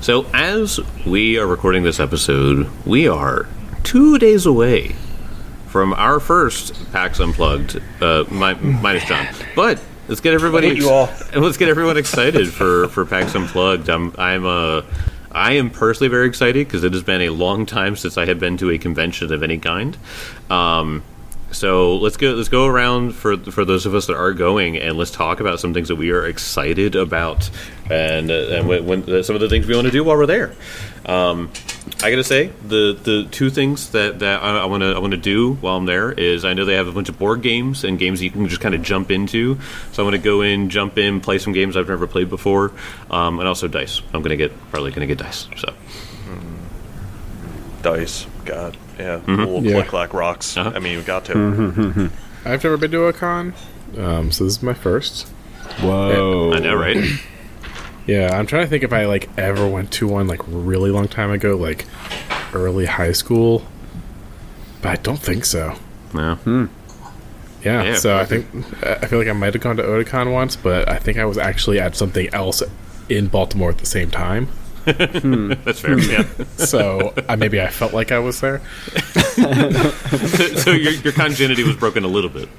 So as we are recording this episode, we are 2 days away from our first PAX Unplugged, minus John. But let's get everybody. Let's get everyone excited for PAX Unplugged. I am personally very excited because it has been a long time since I had been to a convention of any kind. So let's go around for those of us that are going, and let's talk about some things that we are excited about, and when some of the things we want to do while we're there. I gotta say the two things that I want to do while I'm there is, I know they have a bunch of board games and games you can just kind of jump into. So I want to jump in, play some games I've never played before, and also dice. I'm probably gonna get dice. So dice, God. Yeah, little click-clack rocks. I mean, we got to. I've never been to a con, so this is my first. Whoa. I know, right? Yeah, I'm trying to think if I, ever went to one, really long time ago, early high school. But I don't think so. No. Yeah, so I feel like I might have gone to Otakon once, but I think I was actually at something else in Baltimore at the same time. That's fair. Yeah. So maybe I felt like I was there. So your congenity was broken a little bit.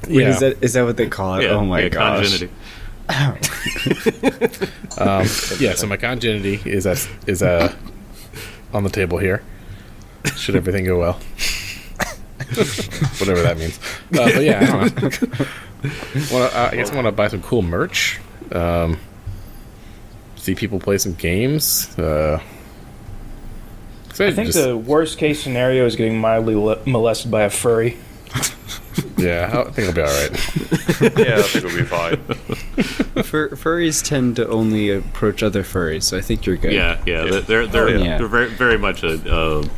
Wait, is that what they call it? Yeah, oh my gosh. Congenity. So my congenity is on the table here. Should everything go well, whatever that means. But yeah, I don't know. I guess I want to buy some cool merch. See people play some games. I think the worst case scenario is getting mildly molested by a furry. Yeah, I think I'll be all right. Yeah, I think we'll be fine. Furries tend to only approach other furries, so I think you're good. Yeah. They're very very much a.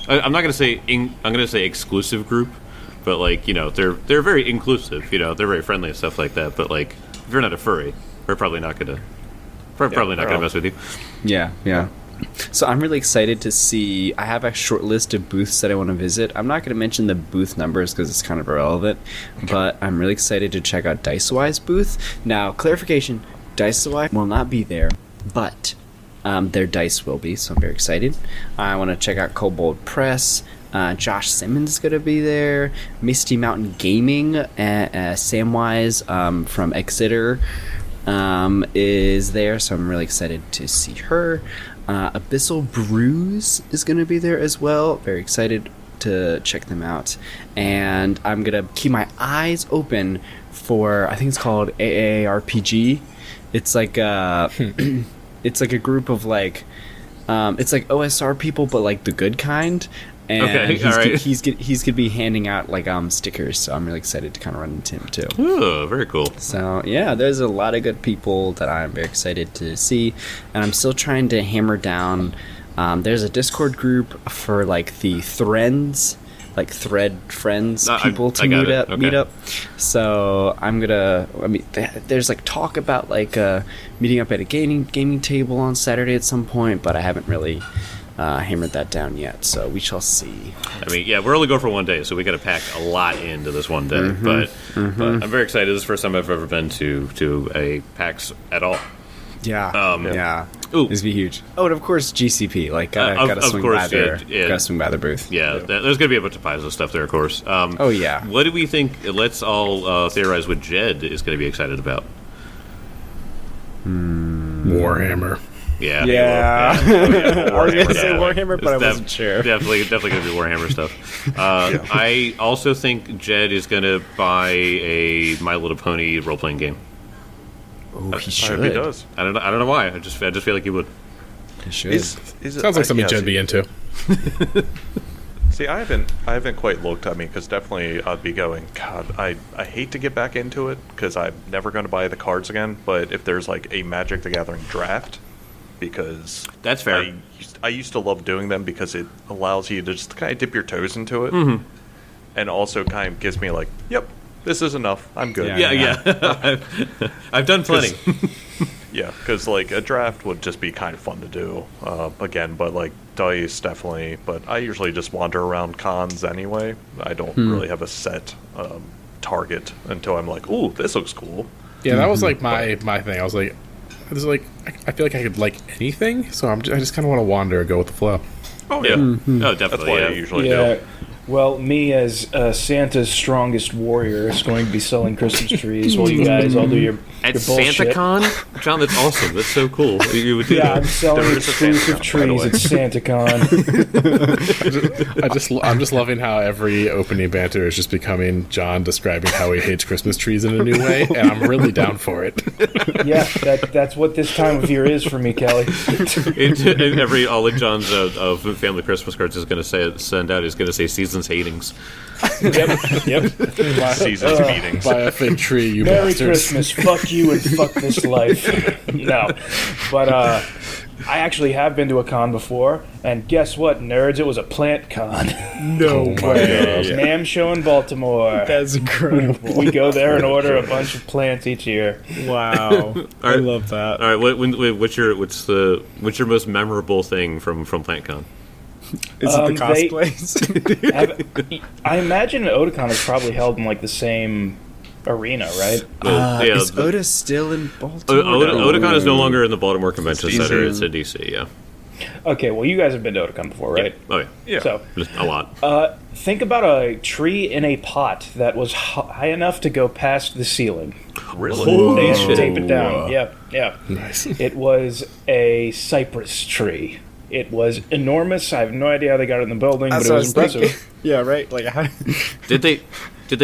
I'm not gonna say I'm gonna say exclusive group, but they're very inclusive. They're very friendly and stuff like that. But if you're not a furry, they're probably not gonna. Probably not going to mess with you. Yeah. So I'm really excited to see. I have a short list of booths that I want to visit. I'm not going to mention the booth numbers because it's kind of irrelevant, but I'm really excited to check out DiceWise booth. Now, clarification, DiceWise will not be there, but their dice will be, so I'm very excited. I want to check out Kobold Press. Josh Simmons is going to be there. Misty Mountain Gaming, Samwise from Exeter is there, so I'm really excited to see her. Abyssal Brews is going to be there as well. Very excited to check them out. And I'm going to keep my eyes open for, I think it's called AARPG. It's it's like a group of it's like OSR people, but the good kind. And he's gonna be handing out stickers, so I'm really excited to kind of run into him too. Oh, very cool. So yeah, there's a lot of good people that I'm very excited to see, and I'm still trying to hammer down. There's a Discord group for the Threads, Thread friends people to meet up. So I'm gonna. There's talk about meeting up at a gaming table on Saturday at some point, but I haven't really. Hammered that down yet, so we shall see. We're only going for 1 day, so we got to pack a lot into this one day. But I'm very excited. This is the first time I've ever been to a PAX at all. Yeah. Ooh, this would be huge. Oh, and of course GCP. Gotta swing by their gotta swing by their booth. Yeah, there's gonna be a bunch of piles of stuff there, of course. Oh yeah. What do we think? Let's all theorize what Jed is going to be excited about. Warhammer. Yeah. I was going to say Warhammer, but I wasn't sure. Definitely going to be Warhammer stuff. I also think Jed is going to buy a My Little Pony role-playing game. Oh, he should. I hope he does. I don't know why. I just feel like he would. He should. Sounds like something Jed'd be into. See, I haven't quite looked. Because definitely I'd be going. God, I hate to get back into it because I'm never going to buy the cards again. But if there's a Magic the Gathering draft. Because that's fair. I used to love doing them because it allows you to just kind of dip your toes into it, and also kind of gives me yep, this is enough. I'm good. Yeah. I've done plenty. Yeah, because a draft would just be kind of fun to do again, but dice definitely. But I usually just wander around cons anyway. I don't really have a set target until I'm ooh, this looks cool. Yeah, that was my thing. I was there's like I feel like I could like anything, so I just kind of want to wander and go with the flow. Oh yeah, Oh, that's definitely. what I Yeah. usually Yeah. do. Well, me as Santa's strongest warrior is going to be selling Christmas trees while you guys all do your At bullshit. SantaCon, John, that's awesome. That's so cool. You would do Yeah, I'm that. selling There is a exclusive SantaCon, by the trees way. at SantaCon. I'm just loving how every opening banter is just becoming John describing how he hates Christmas trees in a new way, and I'm really down for it. Yeah, that's what this time of year is for me, Kelly. And every all of John's family Christmas cards is going to send out is going to say seasons hatings. Yep. Seasons meetings. Buy a fig tree, you Merry bastards. Christmas, fuck you and fuck this life. No. But I actually have been to a con before, and guess what, nerds? It was a plant con. No way. NAMM show in Baltimore. That's incredible. We go there and order a bunch of plants each year. Wow. I right. love that. All right, what's your most memorable thing from PlantCon? Is it the They- cosplays? I imagine Otakon is probably held in like the same arena, right? Is Oda still in Baltimore? Otakon is no longer in the Baltimore Convention It's DC. Center. It's in DC. Yeah. Okay, well, you guys have been to Otakon before, right? Oh yeah. Yeah. So, Just a lot. think about a tree in a pot that was high enough to go past the ceiling. Really? They had to shit. tape it down. Yeah. Nice. It was a cypress tree. It was enormous. I have no idea how they got it in the building, That's but it what I was thinking. impressive. Yeah, right. Like, how Did they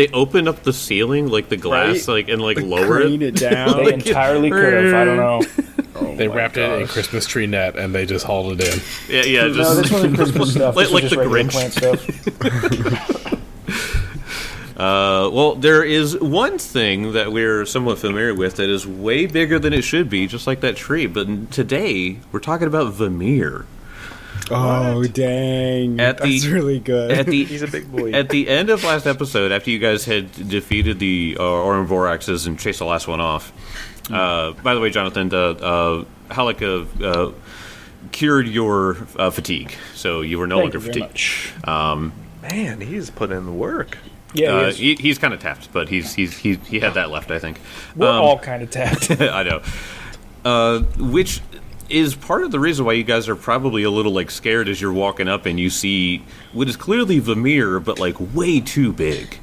open up the ceiling, like the glass, Right? and lower crane it? it down. They entirely could have. I don't know. They wrapped it in Christmas tree net and they just hauled it in. Yeah. No, Just this wasn't Christmas stuff. Like- This was like just the regular Grinch. plant stuff. well, there is one thing that we're somewhat familiar with that is way bigger than it should be, just like that tree. But today we're talking about Vamir. Oh, dang. At the- That's really good. At the He's a big boy. At the end of last episode, after you guys had defeated the Oran Voraxes and chased the last one off, by the way, Jonathan, Halleck cured your fatigue, so you were no Thank longer you very fatigued. much. Man, he's put in the work. Yeah, he is. He's kind of tapped, but he had that left, I think. We're all kind of tapped. I know. Which is part of the reason why you guys are probably a little scared as you're walking up and you see what is clearly Vamir, but way too big.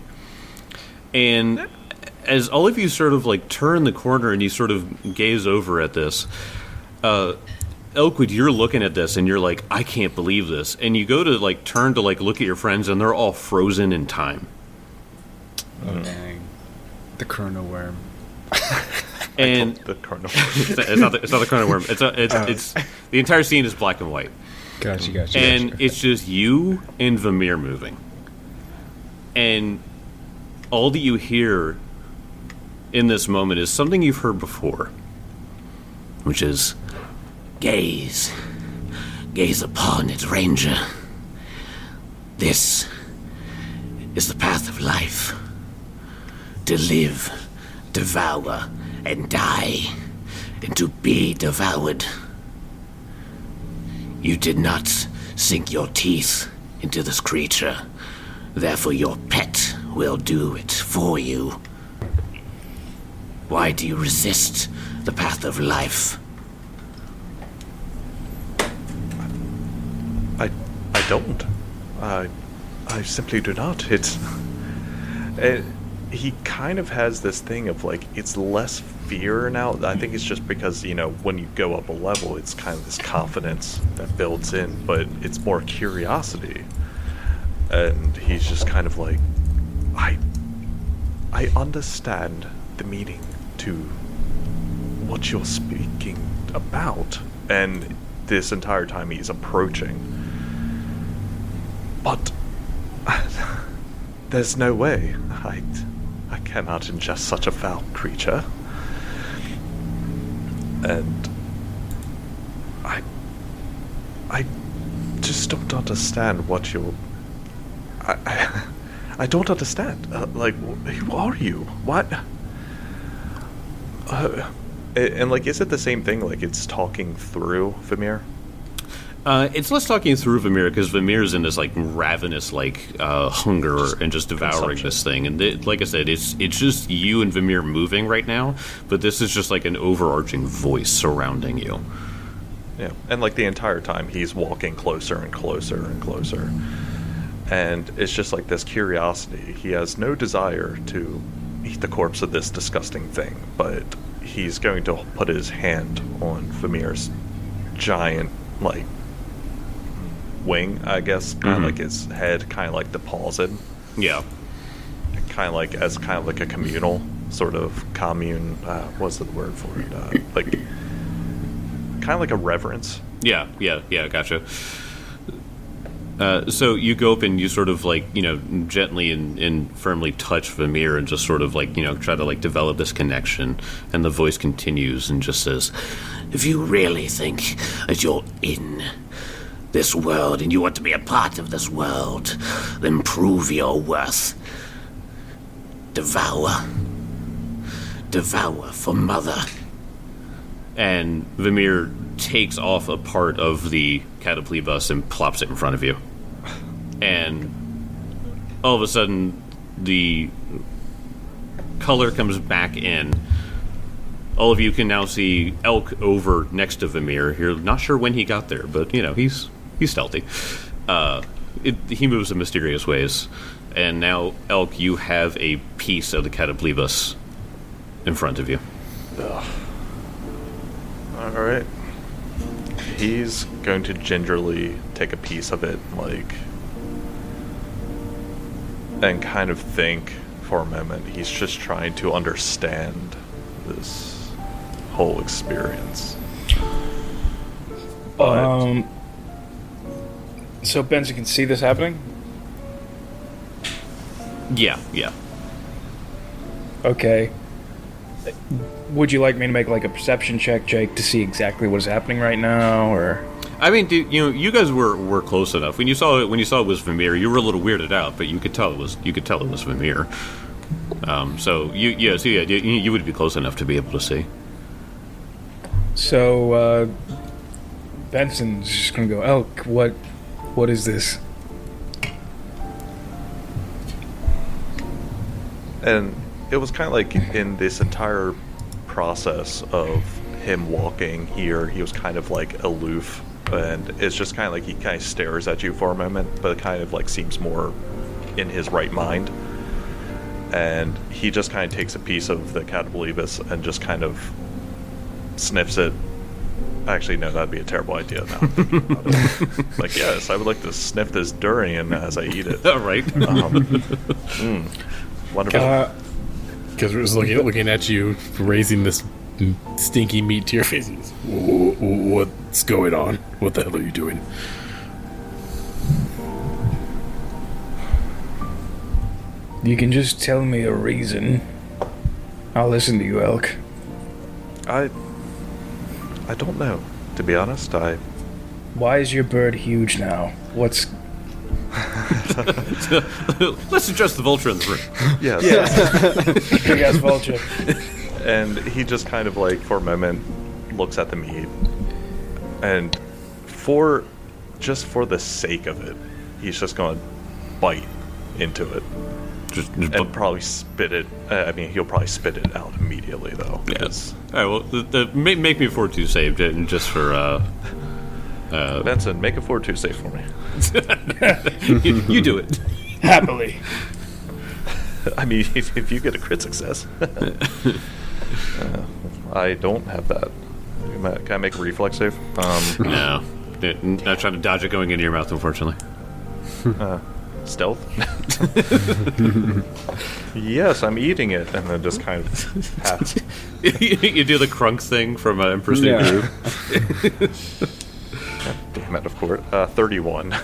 And as all of you sort of turn the corner and you sort of gaze over at this, Elkwood, you're looking at this and you're like, I can't believe this. And you go to turn to look at your friends and they're all frozen in time. Dang. The chrono worm. And The Cardinal. it's not the chrono worm. It's the entire scene is black and white. Gotcha. And it's just you and Vamir moving. And all that you hear in this moment is something you've heard before, which is, gaze upon it, Ranger. This is the path of life. To live, devour, and die, and to be devoured. You did not sink your teeth into this creature, therefore your pet will do it for you. Why do you resist the path of life? I don't. I simply do not. He kind of has this thing of it's less fear now. I think it's just because when you go up a level, it's kind of this confidence that builds in, but it's more curiosity. And he's just kind of I understand the meaning to what you're speaking about, and this entire time he's approaching. But there's no way. I cannot ingest such a foul creature. And I just don't understand what you're... I don't understand. Who are you? What? And is it the same thing? It's talking through Vamir? It's less talking through Vamir, because Vamir's in this like ravenous hunger and just devouring this thing. And like I said, it's just you and Vamir moving right now, but this is just like an overarching voice surrounding you. Yeah, and like the entire time he's walking closer and closer and closer. And it's just like this curiosity. He has no desire to eat the corpse of this disgusting thing, but he's going to put his hand on Vamir's giant, like, wing, I guess, kind of like his head, kind of like the paws in. Yeah. Kind of like a communal sort of commune. What's the word for it? Like, kind of like a reverence. Yeah, gotcha. So you go up and you sort of gently and firmly touch Vamir and just sort of try to develop this connection. And the voice continues and just says, "If you really think that you're in this world and you want to be a part of this world, then prove your worth. Devour for Mother." And Vamir takes off a part of the cataplebus and plops it in front of you. And all of a sudden, the color comes back in. All of you can now see Elk over next to Vamir. You're not sure when he got there, but, he's stealthy. He moves in mysterious ways. And now, Elk, you have a piece of the cataplebus in front of you. Ugh. Alright. He's going to gingerly take a piece of it, and kind of think for a moment. He's just trying to understand this whole experience. But So Benson can see this happening? Yeah. Okay. Would you like me to make a perception check, Jake, to see exactly what is happening right now, or? I mean, you guys were close enough. When you saw it was Vamir, you were a little weirded out, but you could tell it was Vamir. So you would be close enough to be able to see. So Benson's just gonna go, Elk, what is this? And it was kind of in this entire process of him walking here, he was kind of aloof, and it's just kind of he kind of stares at you for a moment, but kind of seems more in his right mind. And he just kind of takes a piece of the cataplebus and just kind of sniffs it. Actually, no, that'd be a terrible idea now. Yes, I would like to sniff this durian as I eat it. All right. Wonderful. Because we're just looking at you, raising this stinky meat to your face. What's going on? What the hell are you doing? You can just tell me a reason. I'll listen to you, Elk. I don't know, to be honest. Why is your bird huge now? What's... Let's address the vulture in the room. Yes. Big ass vulture. And he just kind of for a moment looks at the meat, and for the sake of it, he's just going to bite into it. And probably spit it. He'll probably spit it out immediately, though. Yes. All right. Well, make me a fortitude save, just for. Benson, make a fortitude save for me. you do it happily. If you get a crit success, I don't have that. Can I make a reflex save? No, not trying to dodge it going into your mouth, unfortunately. Stealth? Yes, I'm eating it, and then just kind of half. You do the crunk thing from Emperor's New Groove. Damn it, of course. 31.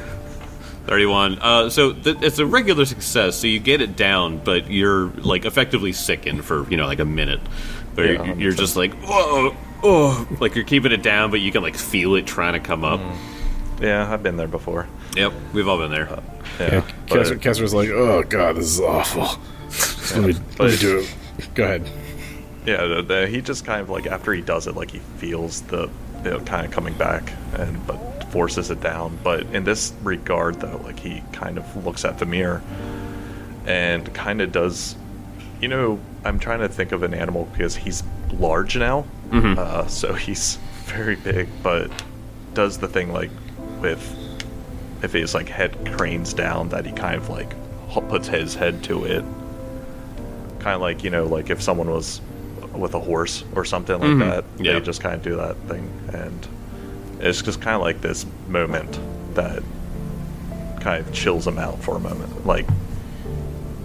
31. So it's a regular success, so you get it down, but you're effectively sickened for a minute. Where you're just whoa, oh, you're keeping it down, but you can feel it trying to come up. Yeah, I've been there before. Yep, we've all been there. Kesser's oh god, this is awful. Let me do it. Go ahead. Yeah, he just kind of after he does it, he feels the kind of coming back, but forces it down. But in this regard, though, like, he kind of looks at Vimir and kind of does, you know, I'm trying to think of an animal because he's large now, so he's very big, but does the thing like with, if his like head cranes down, that he kind of like puts his head to it, kind of like, you know, like if someone was with a horse or something like that, they just kind of do that thing, and it's just kind of like this moment that kind of chills him out for a moment, like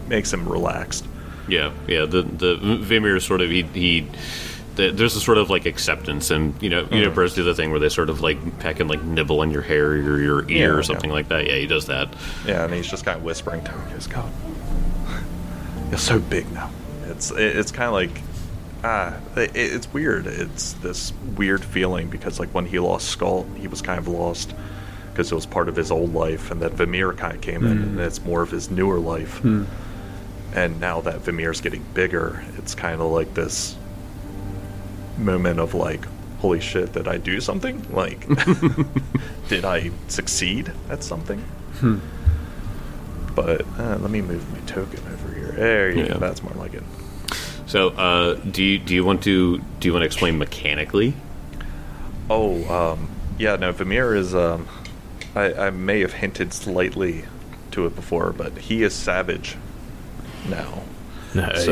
makes him relaxed. Yeah. The Vimir sort of there's a sort of like acceptance, and you know birds do the thing where they sort of like peck and like nibble on your hair or your ear or something like that. Yeah, he does that. Yeah, and he's just kind of whispering to him, he goes, "God, you're so big now." It's kind of like it's weird. It's this weird feeling because like when he lost Skull, he was kind of lost because it was part of his old life, and that Vimir kind of came in, and it's more of his newer life. And now that Vimir's getting bigger, it's kind of like this moment of like, holy shit, did I do something? Like, did I succeed at something? But let me move my token over here. There you go. That's more like it. So, do you want to explain mechanically? No, Vimir is I may have hinted slightly to it before, but he is savage now. Nice.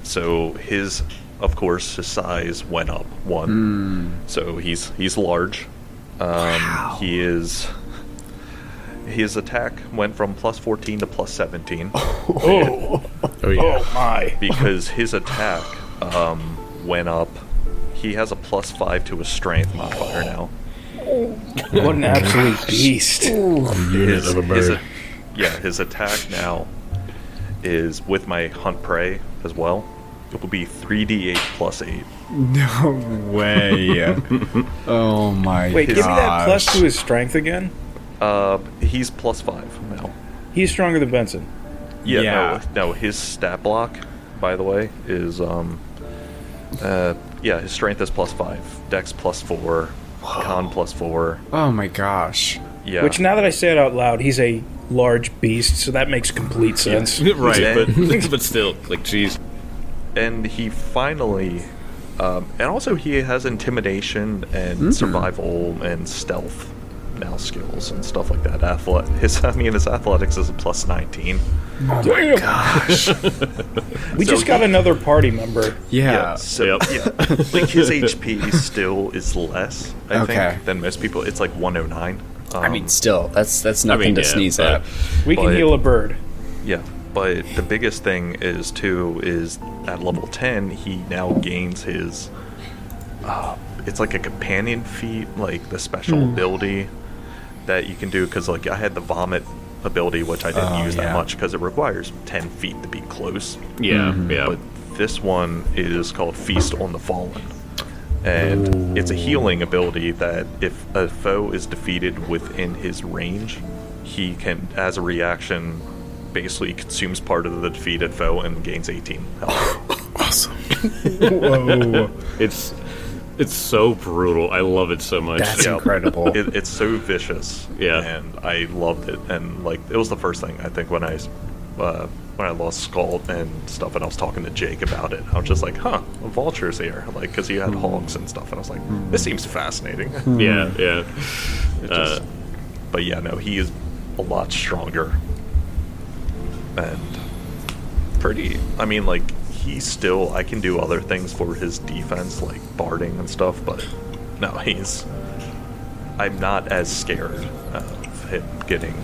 So his, of course, his size went up one. So he's large. Wow. His attack went from plus 14 to plus 17. Oh yeah. Oh my! Because his attack went up. He has a plus 5 to his strength modifier now. What an absolute beast! Unit of a bird. His attack now is with my hunt prey as well. It will be 3d8 plus 8. No way. Oh my god. Wait, give me that plus to his strength again. He's plus 5 now. He's stronger than Benson. No, his stat block, by the way, is his strength is plus 5, dex plus 4, con plus 4. Oh my gosh. Yeah. Which, now that I say it out loud, he's a large beast, so that makes complete sense. Right, but still, like, jeez. And he finally, and also he has intimidation and survival and stealth now skills and stuff like that. His athletics is a plus 19. Oh my gosh. We just got another party member. Yeah. Like his HP still is less, I think, than most people. It's like 109. I mean, still, that's nothing to sneeze at. We can heal a bird. Yeah, but the biggest thing is at level 10, he now gains his, it's like a companion feat, like the special ability that you can do, because like I had the vomit ability, which I didn't use that much because it requires 10 feet to be close. Yeah. But this one is called Feast on the Fallen. And it's a healing ability that if a foe is defeated within his range, he can, as a reaction, basically consumes part of the defeated foe and gains 18 health. Awesome. Whoa. It's so brutal. I love it so much. That's incredible. It's so vicious. Yeah. And I loved it. And like, it was the first thing I think when I lost Skull and stuff, and I was talking to Jake about it. I was just like, a Vulture's here, like, because he had hogs and stuff, and I was like, this seems fascinating. Yeah. But yeah, no, he is a lot stronger and pretty. I mean, like, I can do other things for his defense, like barding and stuff, but no, I'm not as scared of him getting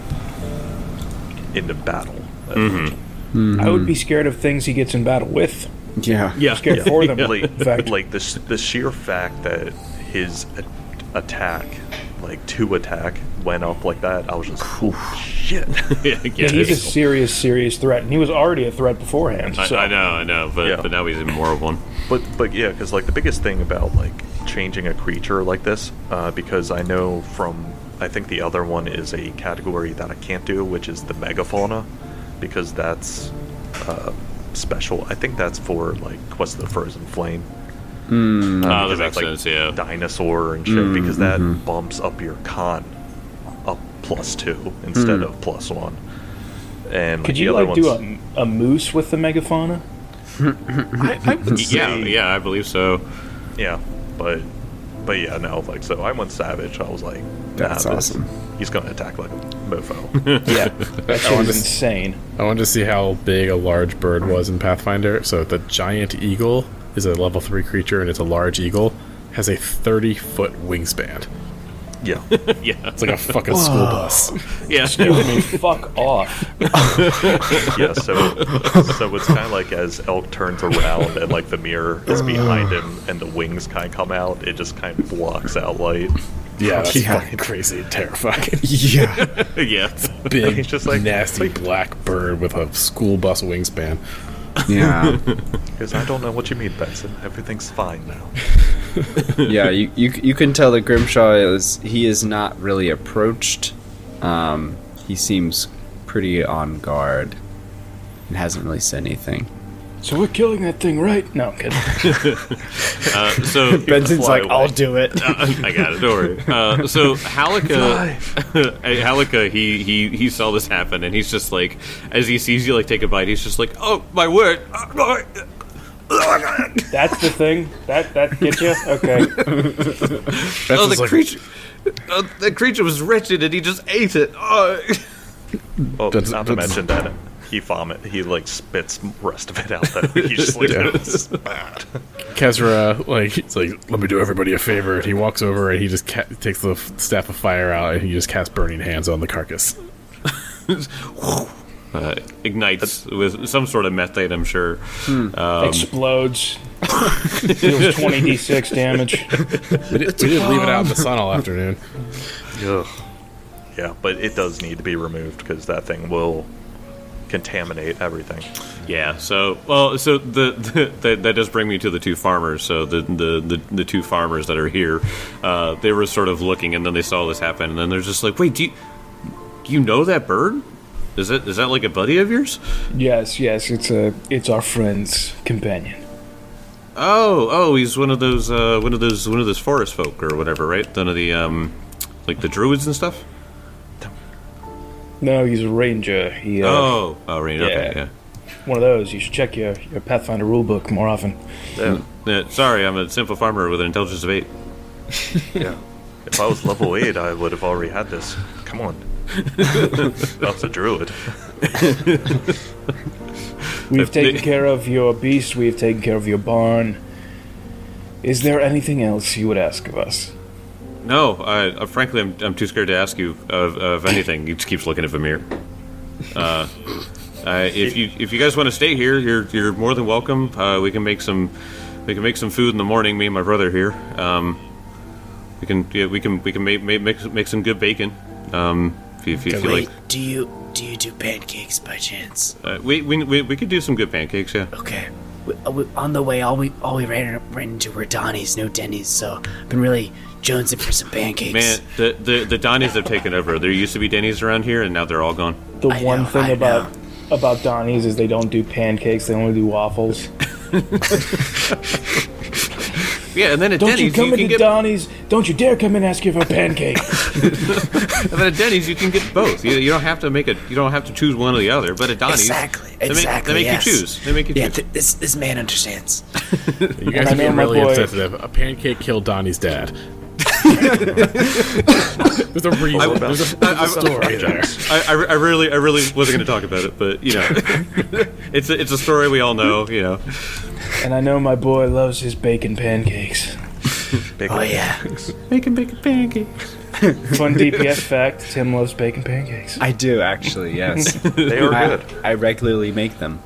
into battle. I would be scared of things he gets in battle with. Yeah. I'm scared for them. Like the sheer fact that his attack, like 2 attack, went up like that, I was just, oh shit. Yeah, he's a serious threat, and he was already a threat beforehand. So. I know, but now he's even more of one. But yeah, because like the biggest thing about like changing a creature like this, because I know from, I think the other one is a category that I can't do, which is the megafauna, because that's special. I think that's for like Quest of the Frozen Flame. That makes like sense, yeah. dinosaur and shit, because that bumps up your con up +2 instead of +1. And Could the you other like do ones- a moose with the megafauna? I would say, Yeah, I believe so. yeah, but yeah, no, like, so I went savage. I was like, That's awesome. He's gonna attack like a mofo. Yeah, that shit is insane. I wanted to see how big a large bird was in Pathfinder. So the giant eagle is a level 3 creature, and it's a large eagle. Has a 30-foot wingspan. Yeah, Yeah. It's like a fucking school bus. Yeah. Excuse me, fuck off. yeah. So it's kind of like as Elk turns around and like the mirror is behind him and the wings kind of come out, it just kind of blocks out light. Yeah, that's Yeah. fucking crazy and terrifying. Yeah. Yeah. Big, He's just like- nasty like- black bird with a school bus wingspan. Yeah. Because I don't know what you mean, Benson. Everything's fine now. Yeah, you can tell that Grimshaw is not really approached. He seems pretty on guard and hasn't really said anything. So we're killing that thing, right? No, I'm kidding. So Benson's Fly like, away. I'll do it. I got it. Don't worry. So Halika, Halika, he saw this happen, and he's just like, as he sees you like take a bite, he's just like, oh my word. That's the thing. That gets you? Okay. Oh, the creature was wretched, and he just ate it. Oh. Well, That's- not to that's- mention that he like spits the rest of it out. Though he's just like, it's bad. Kezra, like, he's like, let me do everybody a favor. And he walks over and he just takes the staff of fire out and he just casts burning hands on the carcass. Ignites with some sort of methane, I'm sure. Explodes. Deals 20d6 damage. We didn't leave it out in the sun all afternoon. Ugh. Yeah, but it does need to be removed because that thing will contaminate everything. Yeah. So that does bring me to the two farmers. So the two farmers that are here, they were sort of looking, and then they saw this happen, and then they're just like, "Wait, do you know that bird? Is that like a buddy of yours?" Yes, it's our friend's companion. Oh, he's one of those forest folk or whatever, right? One of the like the druids and stuff. No, he's a ranger. He Right. Okay, yeah. one of those. You should check your Pathfinder rulebook more often. Yeah, sorry, I'm a simple farmer with an intelligence of 8. Yeah. If I was level 8, I would have already had this. Come on. That's a druid. We've taken care of your beast. We've taken care of your barn. Is there anything else you would ask of us? No, frankly, I'm too scared to ask you of anything. He just keeps looking at Vamir. If you guys want to stay here, you're more than welcome. We can make some food in the morning. Me and my brother here. We can make some good bacon. If you feel Wait, like. do you do pancakes by chance? We could do some good pancakes. Yeah. Okay. On the way, all we ran into were Donnie's, no Denny's. So I've been really jonesing for some pancakes. Man, the Donnies have taken over. There used to be Denny's around here, and now they're all gone. The I one know, thing I about Donnie's is they don't do pancakes. They only do waffles. Yeah, and then at Don't Denny's you come you can into get. Donnie's? Don't you dare come in and ask you for a pancake. And then at Denny's you can get both. You don't have to you don't have to choose one or the other. But at Donny's, Exactly. they make Yes. you choose. They make you Yeah, choose. this man understands. You guys I are know getting my really boy- insensitive. A pancake killed Donnie's dad. There's a reason. There's a story there. I really wasn't going to talk about it, but you know, it's a story we all know. You know, And I know my boy loves his bacon pancakes. Big Oh yeah. bacon pancakes. Fun DPS fact: Tim loves bacon pancakes. I do actually, yes. They are good. I regularly make them.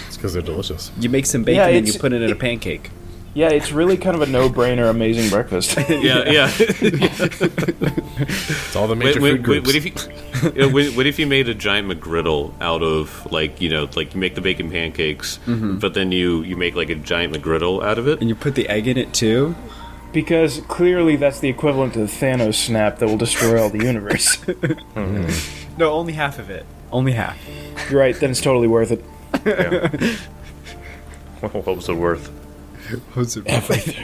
It's because they're delicious. You make some bacon Yeah, and you it's- put it in a pancake. Yeah, it's really kind of a no-brainer, amazing breakfast. Yeah. It's all the major food groups. What if you made a giant McGriddle out of like you make the bacon pancakes, but then you make like a giant McGriddle out of it? And you put the egg in it too? Because clearly that's the equivalent to the Thanos snap that will destroy all the universe. No, only half of it. Only half. You're right, then it's totally worth it. Yeah. What was it worth? Everything.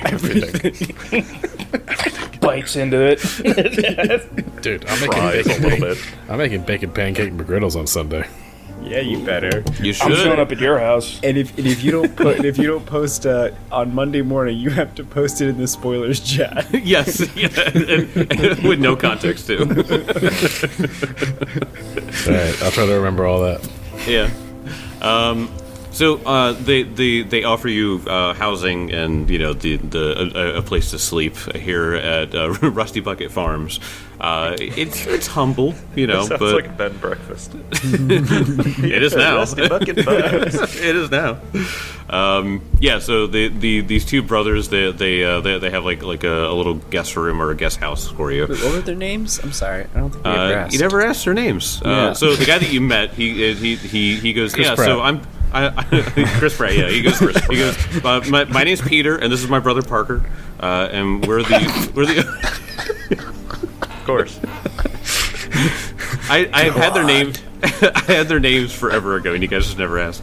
Bites into it. Dude, I'm making bacon pancake McGriddles on Sunday. Yeah, you better. You should. I'm showing up at your house. And if you don't post on Monday morning, you have to post it in the spoilers chat. Yes, yeah, and with no context too. All right, I'll try to remember all that. Yeah. So they offer you housing and a place to sleep here at Rusty Bucket Farms. It's humble, Sounds but like a bed and breakfast. it is now. Rusty Bucket Farms. It is now. So these two brothers they have like a little guest room or a guest house for you. What were their names? I'm sorry, I don't think we ever asked. You never asked their names. Yeah. So the guy that you met, he goes, Chris yeah. Pratt. So I'm. Chris Pratt, yeah. He goes. My name's Peter, and this is my brother Parker, and we're the. Of course. I had their name. I had their names forever ago, and you guys just never asked.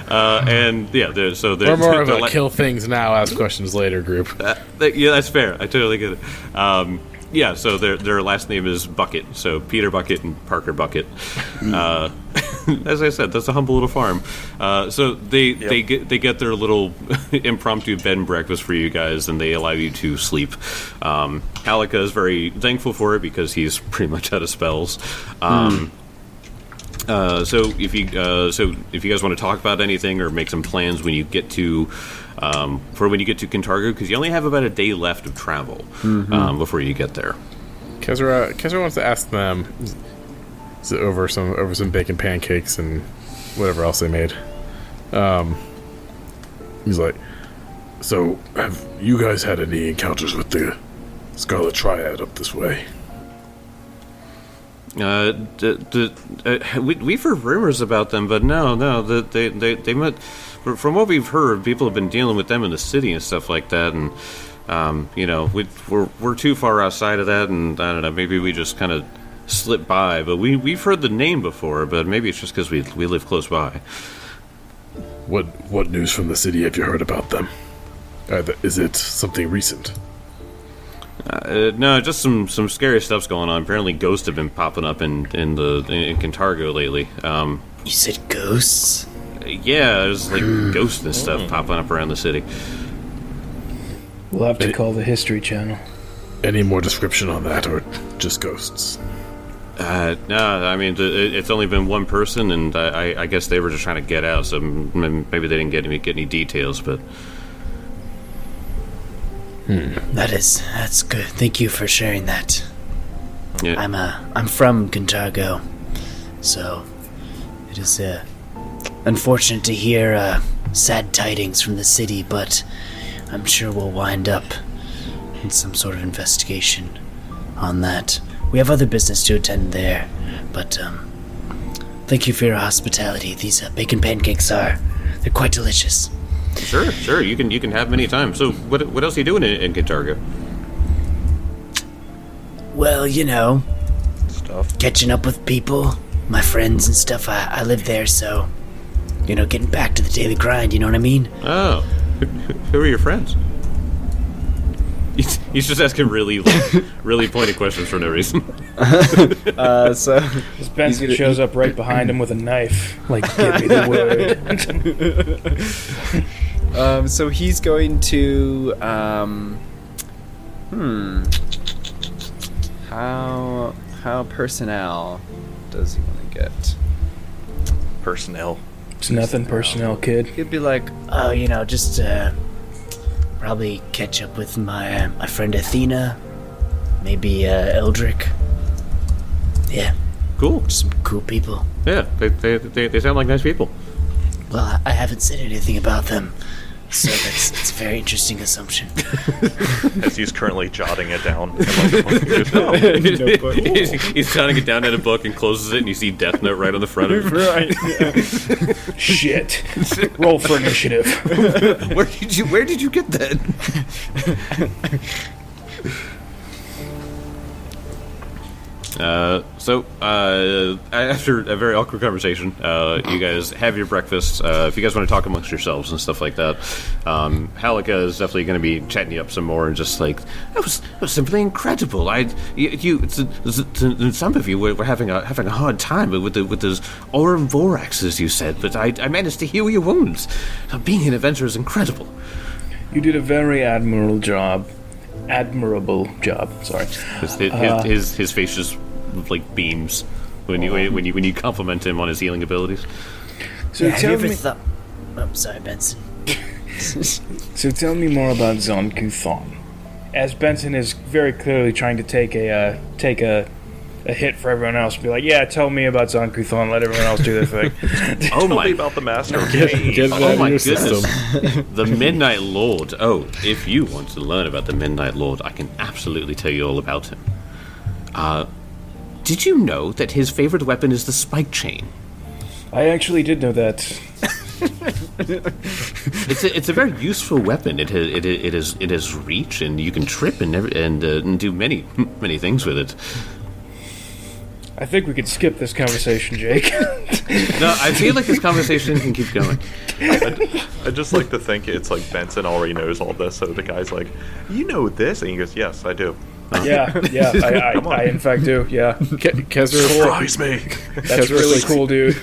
And yeah, We're more of a kill things now, ask questions later group. Yeah, that's fair. I totally get it. Yeah, so their last name is Bucket, so Peter Bucket and Parker Bucket. As I said, that's a humble little farm. So they get their little impromptu bed and breakfast for you guys, and they allow you to sleep. Alika is very thankful for it because he's pretty much out of spells. So if you guys want to talk about anything or make some plans when you get to Kintargo, because you only have about a day left of travel before you get there. Kezra wants to ask them over some bacon pancakes and whatever else they made. He's like, so have you guys had any encounters with the Scarlet Triad up this way? We've heard rumors about them, but no, they might. From what we've heard, people have been dealing with them in the city and stuff like that, and we're too far outside of that, and I don't know, maybe we just kind of slip by. But we've heard the name before, but maybe it's just because we live close by. What news from the city have you heard about them? Is it something recent? No, just some scary stuff's going on. Apparently, ghosts have been popping up in Kintargo lately. You said ghosts? Yeah, there's like ghosts and stuff popping up around the city. We'll have to call the History Channel. Any more description on that, or just ghosts? No, I mean it's only been one person, and I guess they were just trying to get out, so maybe they didn't get any details, but. That's good. Thank you for sharing that. Yeah. I'm from Kintargo, so it is unfortunate to hear sad tidings from the city, but I'm sure we'll wind up in some sort of investigation on that. We have other business to attend there, but thank you for your hospitality. These bacon pancakes they're quite delicious. Sure. You can have them any time. So, what else are you doing in Kintargo? Well, Stuff. catching up with people, my friends and stuff. I live there, so getting back to the daily grind. You know what I mean? Oh, who are your friends? He's just asking really pointed questions for no reason. So Benson shows up right behind him with a knife. Like, give me the word. so he's going to how personnel does he want to get? Personnel. It's nothing personnel, kid. He'd be like, just probably catch up with my friend Athena, maybe Eldrick. Yeah, Cool. some cool people. Yeah, they sound like nice people. Well, I haven't said anything about them, so it's a very interesting assumption. As he's currently jotting it down. He's jotting it down in a book and closes it, and you see Death Note right on the front of it. right. Shit. Roll for initiative. Where did you get that? After a very awkward conversation, you guys have your breakfast. If you guys want to talk amongst yourselves and stuff like that, Halika is definitely going to be chatting you up some more and just like, that was simply incredible. Some of you were having a hard time with those Aurum Voraxes you said, but I managed to heal your wounds. Being an adventurer is incredible. You did a very admirable job. Sorry. His face just like beams when you compliment him on his healing abilities. So tell me. I'm sorry, Benson. So tell me more about Zon-Kuthon. As Benson is very clearly trying to take a hit for everyone else, be like, yeah, tell me about Zon-Kuthon. Let everyone else do their thing. Tell me about the master. Oh my goodness. The Midnight Lord. Oh, if you want to learn about the Midnight Lord, I can absolutely tell you all about him. Did you know that his favorite weapon is the spike chain? I actually did know that. It's a very useful weapon. It has reach, and you can trip and do many things with it. I think we could skip this conversation, Jake. No, I feel like this conversation can keep going. I just like to think it's like Benson already knows all this, so the guy's like, you know this? And he goes, yes, I do. Yeah, I in fact do, yeah. Kezra, Surprise me! That's really cool, dude.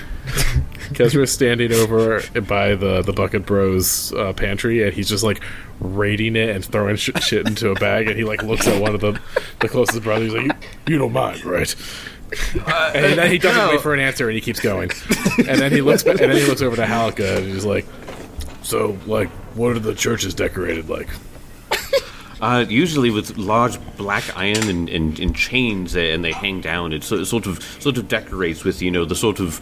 Kezra's standing over by the Bucket Bros pantry, and he's just like raiding it and throwing shit into a bag, and he like looks at one of the closest brothers, he's like, you don't mind, right? And then he doesn't wait for an answer, and he keeps going. And then he looks over to Halika, and he's like, so, like, what are the churches decorated like? Usually with large black iron and chains, and they hang down. It sort of decorates with, the sort of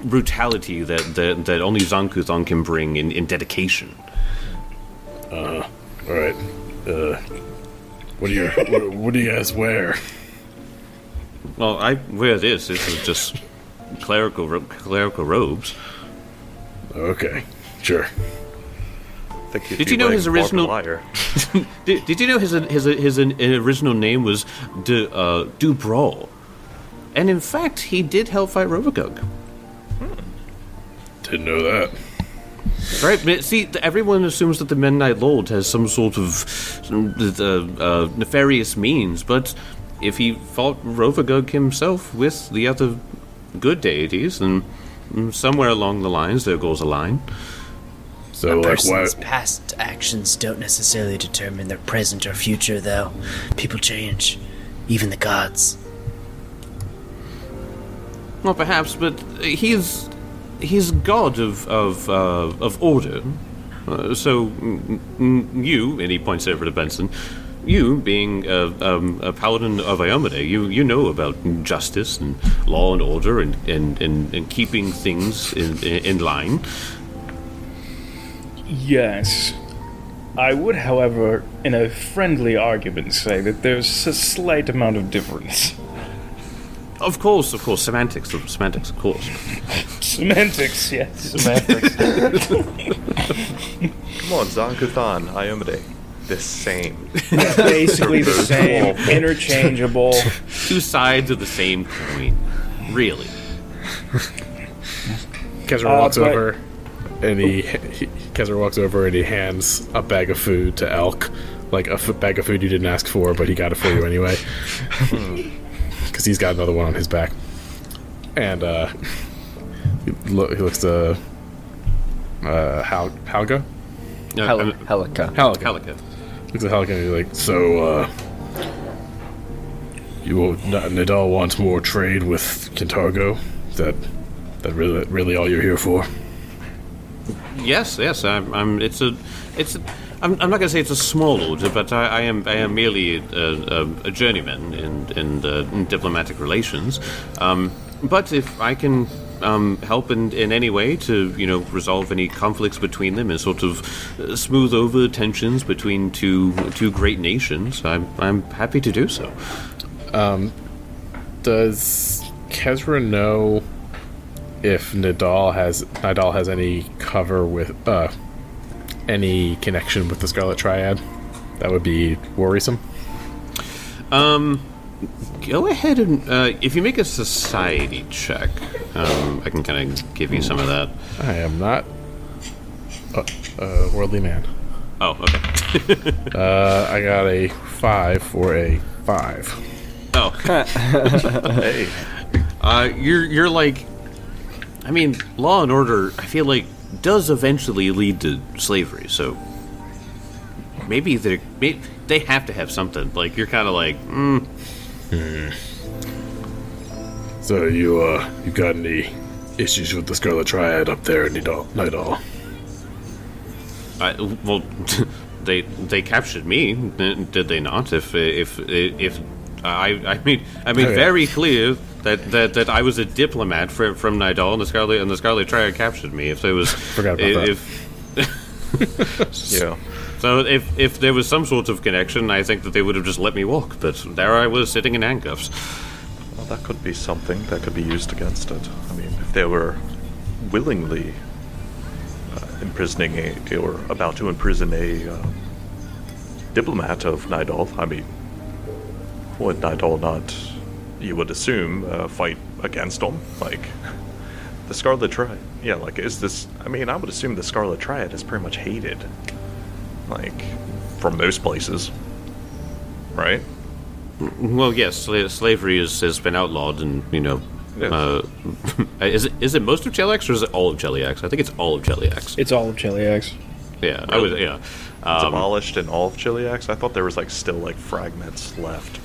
brutality that only Zon-Kuthon can bring in dedication. All right. What do you guys wear? Well, I wear this. This is just clerical robes. Okay, sure. Did you know his original? Did you know his original name was Dubrawl, and in fact he did help fight Rovagug. Didn't know that. Right, but see, everyone assumes that the Midnight Lord has some sort of nefarious means, but if he fought Rovagug himself with the other good deities, then somewhere along the lines their goals align. So, a person's past actions don't necessarily determine their present or future, though. People change, even the gods. Well, perhaps, but he's god of order. So you, and he points over to Benson, you being a paladin of Iomade, you know about justice and law and order and keeping things in line. Yes. I would, however, in a friendly argument, say that there's a slight amount of difference. Of course. Semantics, of course. Semantics, yes. Semantics. Come on, Zon-Kuthon, Iomade. The same. Basically the same. Interchangeable. Two sides of the same coin. Really. Kezra walks over. And Kezra walks over and he hands a bag of food to Elk, like a bag of food you didn't ask for, but he got it for you anyway, because he's got another one on his back. And he looks to Halka. Halika. Looks at Halka and he's like, "So, Nidal wants more trade with Kintargo? Is that really all you're here for?" Yes. I'm not going to say it's a small order, but I am merely a journeyman in diplomatic relations. But if I can help in any way to resolve any conflicts between them and sort of smooth over tensions between two great nations, I'm happy to do so. Does Kezra know if Nidal has any cover with any connection with the Scarlet Triad? That would be worrisome. go ahead and if you make a society check, I can kind of give you some of that. I am not a worldly man. Oh, okay. I got a 5 for a 5. Oh, Hey, you're like, I mean, law and order. I feel like does eventually lead to slavery. So maybe they have to have something. Like you're kind of like, So you got any issues with the Scarlet Triad up there in Nidal? well, they captured me, did they not? If I made very clear that I was a diplomat from Nidal, and the Scarlet Triad captured me. If there was, Forgot about yeah. So if there was some sort of connection, I think that they would have just let me walk. But there I was sitting in handcuffs. Well, that could be something that could be used against it. I mean, if they were willingly or about to imprison a diplomat of Nidal, I mean, would Nidal not, you would assume, fight against them? Like, the Scarlet Triad, yeah, like, is this, I mean, I would assume the Scarlet Triad is pretty much hated, like, from most places, right? Well, yes, slavery has been outlawed, and Yes. is it most of Cheliax or is it all of Cheliax? I think it's all of Cheliax. It's all of Cheliax. Yeah, Really? yeah. It's abolished in all of Cheliax? I thought there was, like, still, like, fragments left.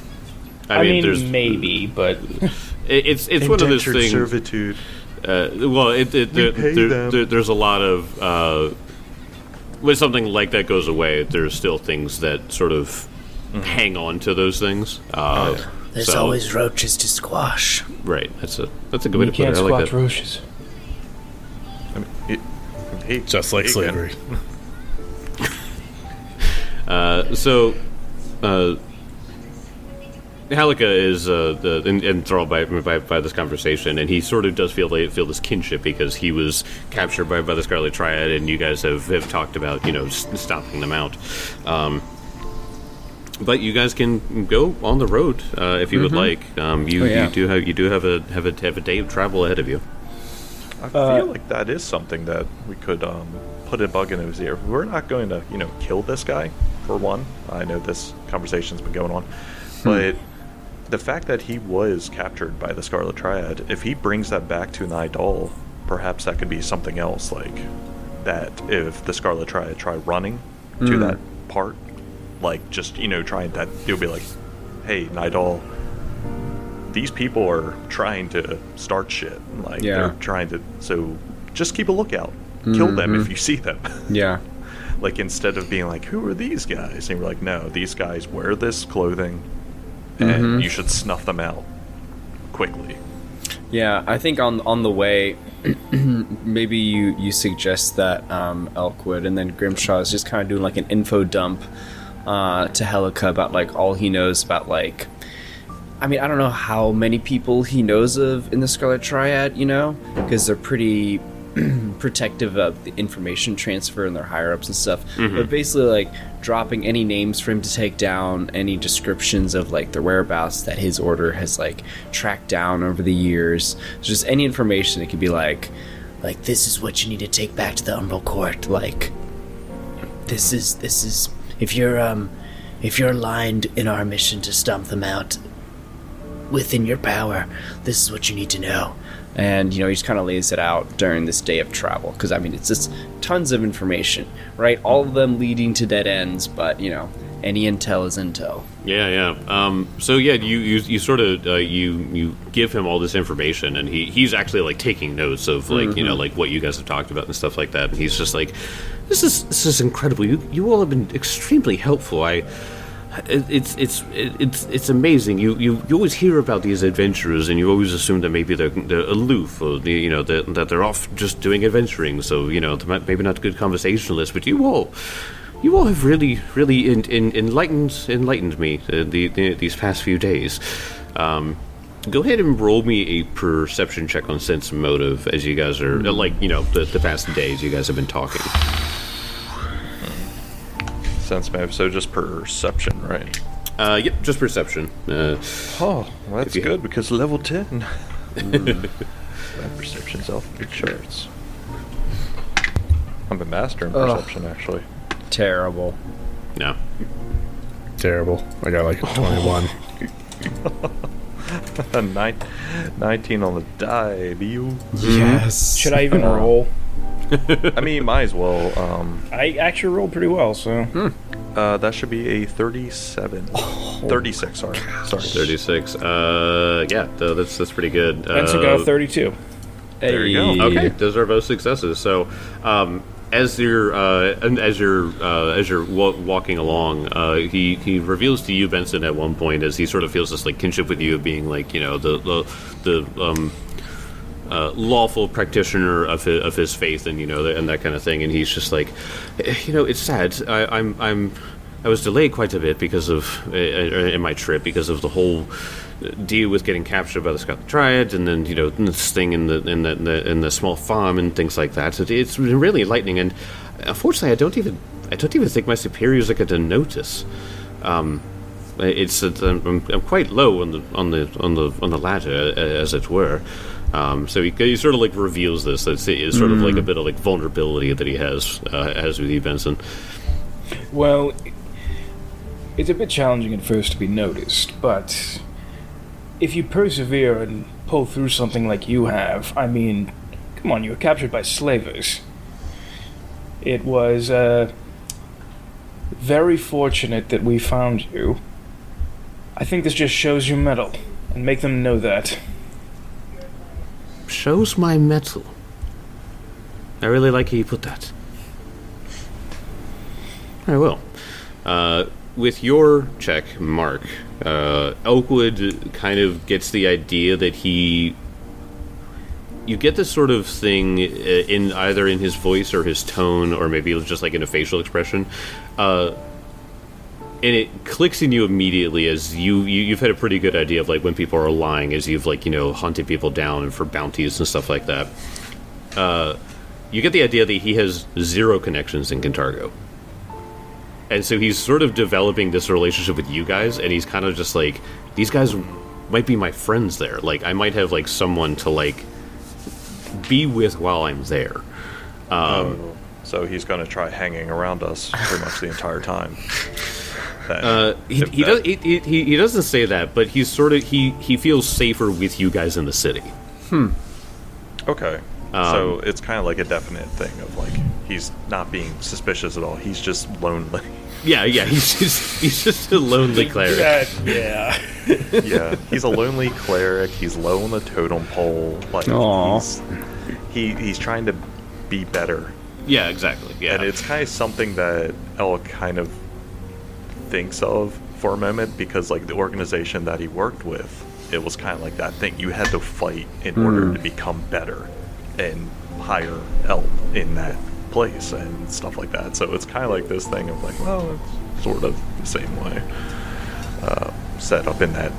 I mean there's maybe, but it's one of those Indentured things. servitude. Well, there's a lot of when something like that goes away, there's still things that sort of hang on to those things. There's always roaches to squash. Right. That's a good way you to put can't it. I like squash that. roaches. I mean, hey, Just like hey, slavery. Halika is enthralled by this conversation, and he sort of does feel this kinship because he was captured by the Scarlet Triad, and you guys have talked about stopping them out. But you guys can go on the road if you would like. You do have a day of travel ahead of you. I feel like that is something that we could put a bug in his ear. We're not going to, kill this guy, for one. I know this conversation's been going on. But the fact that he was captured by the Scarlet Triad, if he brings that back to Nidal, perhaps that could be something else, like that if the Scarlet Triad try running to that part, like just, trying that, they'll be like, hey, Nidal, these people are trying to start shit. Like, they're trying to, so just keep a lookout. Kill them if you see them. Yeah. Like, instead of being like, who are these guys? And you're like, no, these guys wear this clothing, and you should snuff them out quickly. Yeah, I think on the way, maybe you suggest that Elkwood and then Grimshaw is just kind of doing like an info dump to Helica about like all he knows about like, I mean, I don't know how many people he knows of in the Scarlet Triad, because they're pretty protective of the information transfer and their higher ups and stuff. But basically like dropping any names for him to take down, any descriptions of like their whereabouts that his order has like tracked down over the years. So just any information. It could be like this is what you need to take back to the Umbral Court. Like this is if you're aligned in our mission to stomp them out within your power, this is what you need to know. And, he just kind of lays it out during this day of travel. Because, I mean, it's just tons of information, right? All of them leading to dead ends, but, any intel is intel. Yeah. So, yeah, you sort of, you give him all this information, and he's actually, like, taking notes of, like, like what you guys have talked about and stuff like that. And he's just like, this is incredible. You all have been extremely helpful. It's amazing. You always hear about these adventurers, and you always assume that maybe they're aloof, or that they're off just doing adventuring. So they're maybe not good conversationalists. But you all have really enlightened me these past few days. Go ahead and roll me a perception check on sense and motive as you guys are the past days you guys have been talking. Sense motive, so just perception, right? Yep, just perception. Oh, well, that's good because level 10. My perception's off the charts. I'm a master in perception, actually. Terrible. No. Terrible. I got like 21. 19 on the die, deal. Yes. Should I even roll? I mean, might as well. I actually rolled pretty well, so. That should be a 37. 36, sorry. 36. Yeah, that's pretty good. Benson got a 32. There you go. Okay, those are both successes. So, as you're walking along, he reveals to you, Benson, at one point, as he sort of feels this like kinship with you, of being like, you know, the lawful practitioner of his faith, and, you know, and that kind of thing. And he's just like, you know, it's sad. I was delayed quite a bit because of in my trip, because of the whole deal with getting captured by the Scotland Triad, and then, you know, this thing in the small farm and things like that. So it's been really enlightening, and unfortunately, I don't even think my superiors are going to notice. I'm quite low on the ladder, as it were. So he sort of like reveals this. It's sort of like a bit of like vulnerability that he has with you, Benson. Well, it's a bit challenging at first to be noticed, but if you persevere and pull through something like you have, I mean, come on, you were captured by slavers. It was very fortunate that we found you. I think this just shows your mettle, and make them know that. Shows my mettle. I really like how you put that. I will. With your check, Mark, Elkwood kind of gets the idea that you get this sort of thing in either in his voice or his tone, or maybe just like in a facial expression, and it clicks in you immediately, as you've had a pretty good idea of like when people are lying, as you've, like, you know, hunted people down and for bounties and stuff like that. You get the idea that he has zero connections in Cantargo. And so he's sort of developing this relationship with you guys, and he's kind of just like, these guys might be my friends there. Like, I might have, like, someone to, like, be with while I'm there. So he's going to try hanging around us pretty much the entire time. He doesn't say that, but he's sort of, he feels safer with you guys in the city. Okay. So it's kind of like a definite thing of, like, he's not being suspicious at all. He's just lonely. Yeah, he's just a lonely cleric. Yeah. Yeah, he's a lonely cleric. He's low on the totem pole. Like, he's trying to be better. Yeah, exactly. Yeah, and it's kind of something that El kind of thinks of for a moment, because, like, the organization that he worked with, it was kind of like that thing. You had to fight in order to become better and hire help in that place and stuff like that. So it's kind of like this thing of like, well, it's sort of the same way set up in that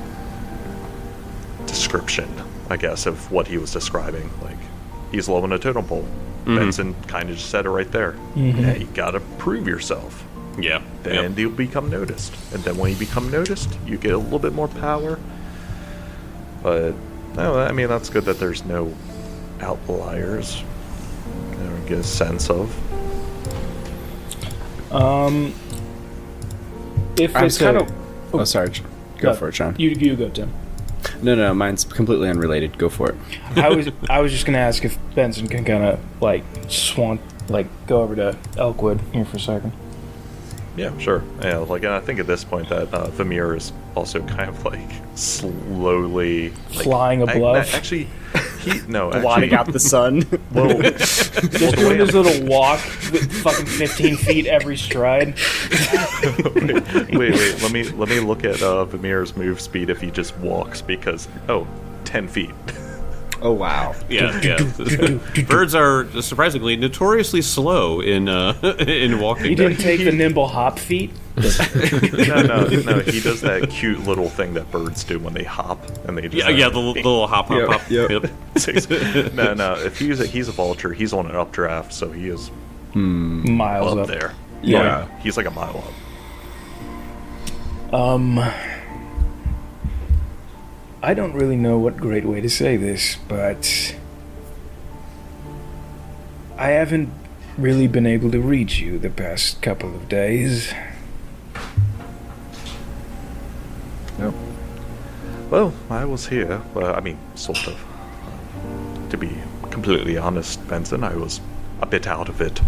description, I guess, of what he was describing. Like, he's low on a totem pole. Benson kind of just said it right there. Yeah, you gotta prove yourself. Yeah. Then you'll become noticed. And then when you become noticed, you get a little bit more power. But, no, I mean, that's good that there's no outliers. I don't get a sense of. If it's kind of... Oh, sorry. Go for it, John. You go, Tim. No, mine's completely unrelated. Go for it. I was just gonna ask if Benson can kind of like go over to Elkwood here for a second. Yeah, sure. Yeah, like, and I think at this point that Vamir is also kind of like slowly flying a bluff. blotting out the sun. Just doing his little walk with fucking 15 feet every stride. wait. Let me look at Vamir's move speed if he just walks, because 10 feet. Oh, wow. Yeah. Birds are surprisingly notoriously slow in walking. He didn't take the nimble hop feat? No, he does that cute little thing that birds do when they hop, and they just the little hop. Yep. No, if he's a vulture, he's on an updraft, so he is miles up there. Yeah. He's like a mile up. I don't really know what great way to say this, but I haven't really been able to reach you the past couple of days. No. Well, I was here. Well, I mean, sort of. To be completely honest, Benson, I was a bit out of it.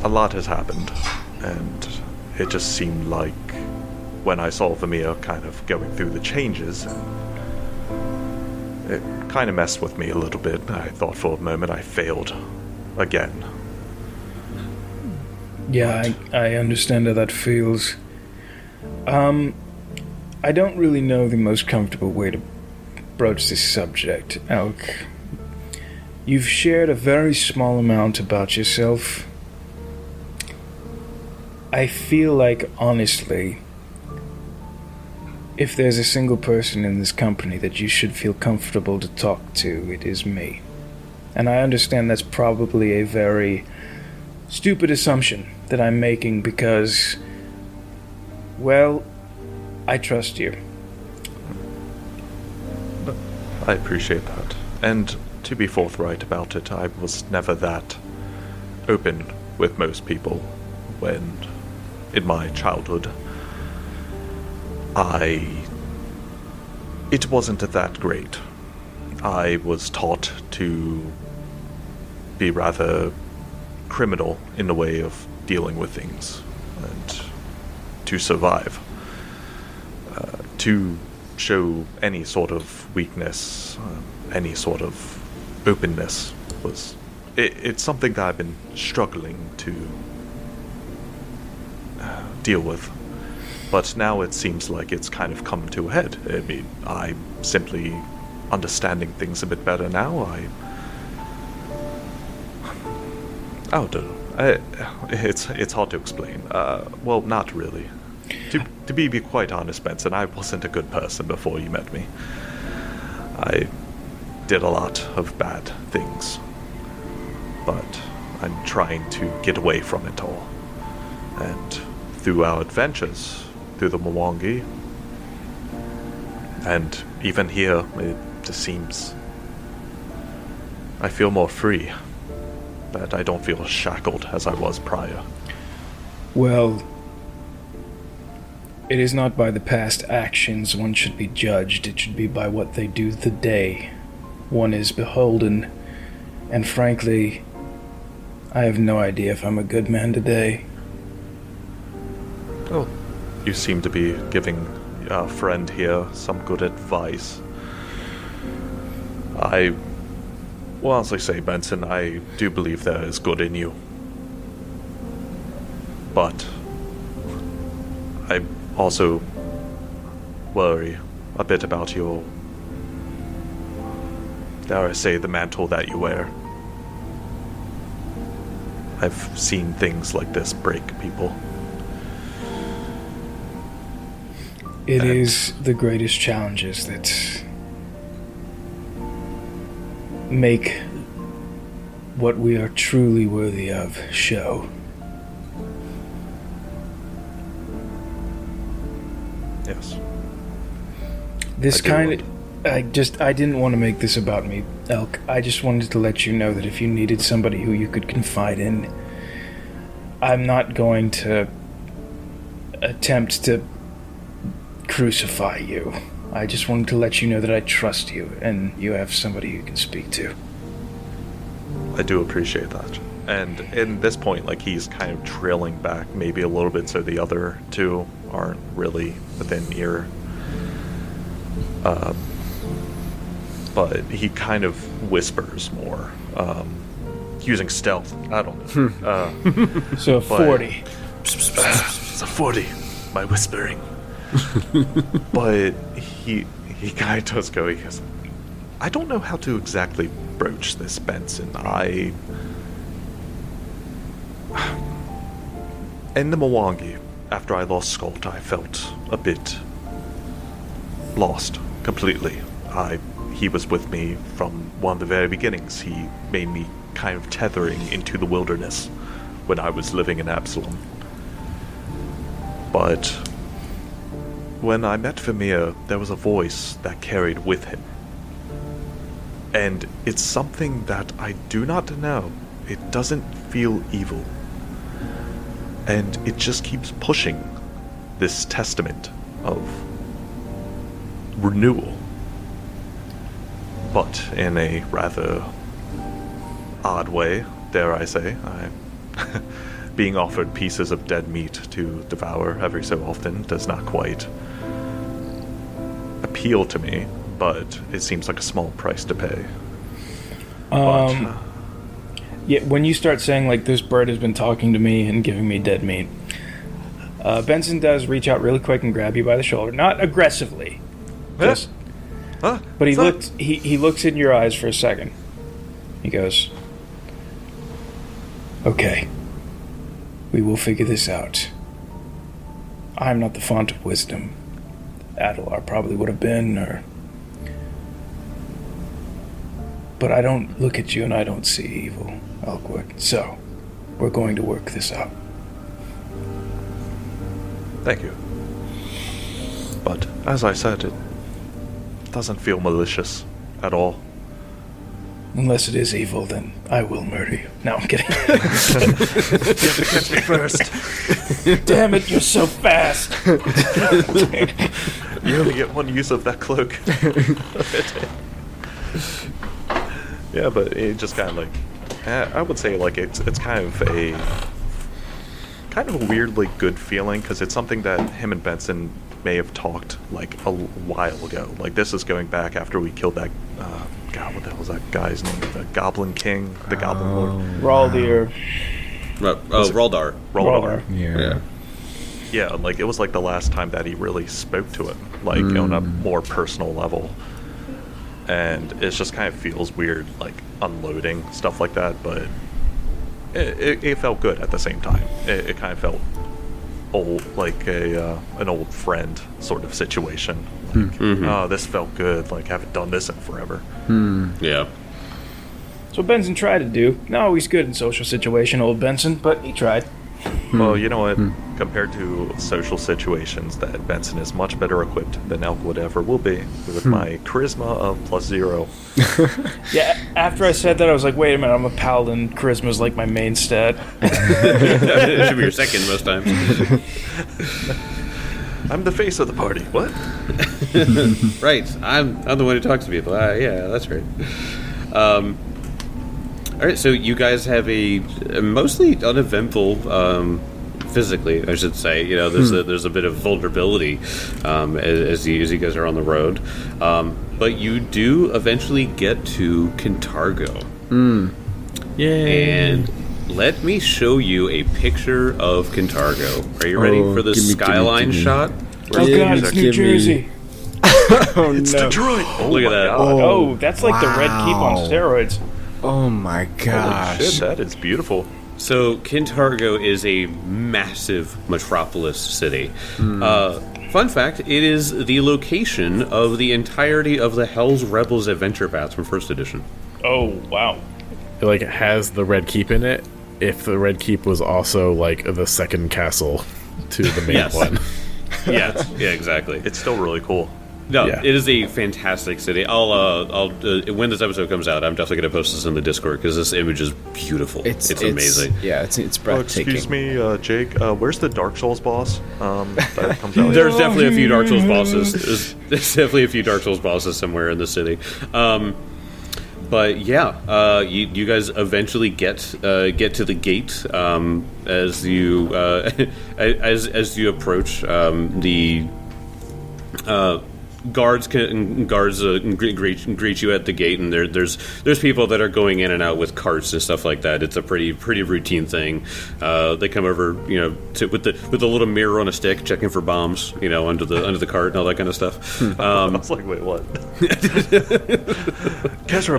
A lot has happened, and it just seemed like when I saw Vermeer kind of going through the changes, it kind of messed with me a little bit. I thought for a moment I failed again. Yeah, I understand how that feels. I don't really know the most comfortable way to broach this subject, Elk. You've shared a very small amount about yourself. I feel like, honestly, if there's a single person in this company that you should feel comfortable to talk to, it is me. And I understand that's probably a very stupid assumption that I'm making because, well, I trust you. I appreciate that. And to be forthright about it, I was never that open with most people when, in my childhood, it wasn't that great. I was taught to be rather criminal in the way of dealing with things and to survive. To show any sort of weakness, any sort of openness it's something that I've been struggling to deal with. But now it seems like it's kind of come to a head. I mean, I'm simply understanding things a bit better now. I don't know. It's hard to explain. Well, not really. To be quite honest, Benson, I wasn't a good person before you met me. I did a lot of bad things. But I'm trying to get away from it all. And through our adventures, through the Mwangi, and even here, it just seems I feel more free. That I don't feel shackled as I was prior. Well, it is not by the past actions one should be judged. It should be by what they do the day one is beholden. And frankly, I have no idea if I'm a good man today. Oh, you seem to be giving our friend here some good advice. Well, as I say, Benson, I do believe there is good in you. But I also worry a bit about your, dare I say, the mantle that you wear. I've seen things like this break people. It is the greatest challenges that make what we are truly worthy of show. Yes. This kind of... I didn't want to make this about me, Elk. I just wanted to let you know that if you needed somebody who you could confide in, I'm not going to attempt to crucify you. I just wanted to let you know that I trust you, and you have somebody you can speak to. I do appreciate that. And in this point, like, he's kind of trailing back maybe a little bit so the other two aren't really within ear. But he kind of whispers more, using stealth. I don't know. So a 40. It's a 40, my whispering. But he kind of does go, he goes, I don't know how to exactly broach this, Benson. In the Mwangi, after I lost Skolt, I felt a bit lost completely. He was with me from one of the very beginnings. He made me kind of tethering into the wilderness when I was living in Absalom. But when I met Vermeer, there was a voice that carried with him. And it's something that I do not know. It doesn't feel evil. And it just keeps pushing this testament of renewal. But in a rather odd way, dare I say. I'm being offered pieces of dead meat to devour every so often does not quite appeal to me, but it seems like a small price to pay. Yeah, when you start saying, like, this bird has been talking to me and giving me dead meat, Benson does reach out really quick and grab you by the shoulder. Not aggressively. Just, but he looks in your eyes for a second. He goes, "Okay, we will figure this out. I'm not the font of wisdom. Adelar probably would have been, but I don't look at you and I don't see evil, Elkwood. So, we're going to work this out." Thank you. But, as I said, it doesn't feel malicious at all. Unless it is evil, then I will murder you. No, I'm kidding. You have to catch me first. Damn it, you're so fast. You only get one use of that cloak. Yeah, but it just kind of like, I would say like it's kind of a weirdly good feeling, because it's something that him and Benson may have talked like a while ago. Like, this is going back after we killed that God, what the hell was that guy's name? The Goblin King, the Goblin Lord. Raldir. Raldar. Raldar. Yeah. Yeah, like it was like the last time that he really spoke to him, like on a more personal level. And it just kind of feels weird, like unloading stuff like that, but it felt good at the same time. It kind of felt old, like an old friend sort of situation. Like, oh, this felt good. Like, haven't done this in forever. Yeah. So Benson tried to do. No, he's good in social situation, old Benson, but he tried. Well, you know what? Compared to social situations, that Benson is much better equipped than Elkwood ever will be, with my charisma of +0. Yeah, after I said that, I was like, wait a minute, I'm a paladin. Charisma's like my main stat. It should be your second most times. I'm the face of the party. What? Right. I'm the one who talks to people. Yeah, that's right. All right, so you guys have a mostly uneventful, physically, I should say. You know, there's a bit of vulnerability as you guys are on the road, but you do eventually get to Kintargo. Yay! And let me show you a picture of Kintargo. Are you ready for the skyline shot? Oh god, it's New Jersey. Oh It's no! Detroit. Oh Look at my that. God. Oh, that's like the Red Keep on steroids. Oh my Holy gosh! shit, that is beautiful. So Kintargo is a massive metropolis city. Fun fact, it is the location of the entirety of the Hell's Rebels adventure paths from 1st edition. Oh, wow. It like has the Red Keep in it. If the Red Keep was also like the second castle to the main Yes. one. Yeah, exactly. It's still really cool. No, Yeah. it is a fantastic city. I'll when this episode comes out, I'm definitely going to post this in the Discord because this image is beautiful. It's amazing. Yeah, it's Oh, breathtaking. excuse me, Jake. Where's the Dark Souls boss? That comes out. There's definitely a few Dark Souls bosses. There's definitely a few Dark Souls bosses somewhere in the city. But yeah, you guys eventually get to the gate as you as you approach the. Guards greet you at the gate, and there's people that are going in and out with carts and stuff like that. It's a pretty routine thing. They come over, with the little mirror on a stick, checking for bombs, under the cart and all that kind of stuff. I was like, wait, what? Kezra,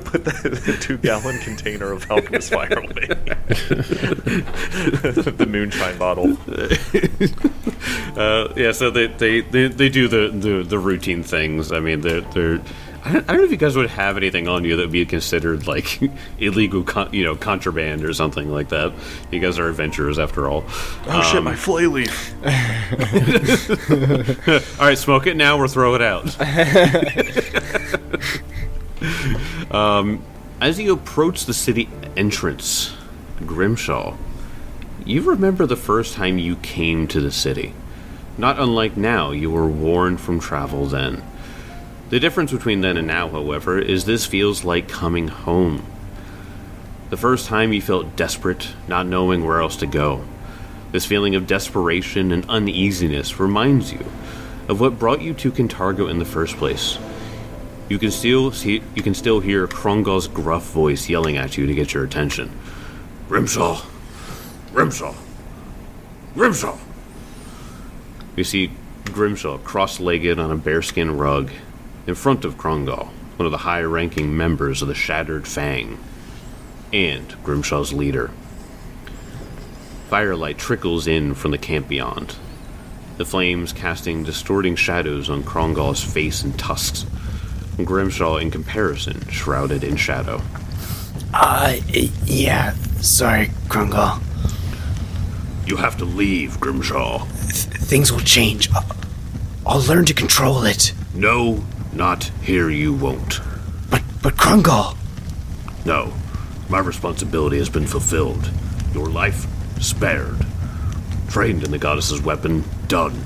put that 2-gallon container of alchemist fire away. The moonshine bottle. Yeah, so they do the routine things. I mean, they're I don't know if you guys would have anything on you that would be considered like illegal, contraband or something like that. You guys are adventurers after all. Oh shit, my flay leaf. All right, smoke it now or throw it out. As you approach the city entrance, Grimshaw, you remember the first time you came to the city. Not unlike now, you were worn from travel then. The difference between then and now, however, is this feels like coming home. The first time you felt desperate, not knowing where else to go. This feeling of desperation and uneasiness reminds you of what brought you to Kintargo in the first place. You can still hear Krongol's gruff voice yelling at you to get your attention. Grimshaw! Grimshaw! Grimshaw! You see Grimshaw cross-legged on a bearskin rug in front of Krongol, one of the high-ranking members of the Shattered Fang, and Grimshaw's leader. Firelight trickles in from the camp beyond, the flames casting distorting shadows on Krongol's face and tusks, and Grimshaw, in comparison, shrouded in shadow. Yeah, sorry, Krongol. You have to leave, Grimshaw. Things will change. I'll learn to control it. No, not here you won't. But Krongol! No, my responsibility has been fulfilled. Your life spared. Trained in the goddess's weapon, done.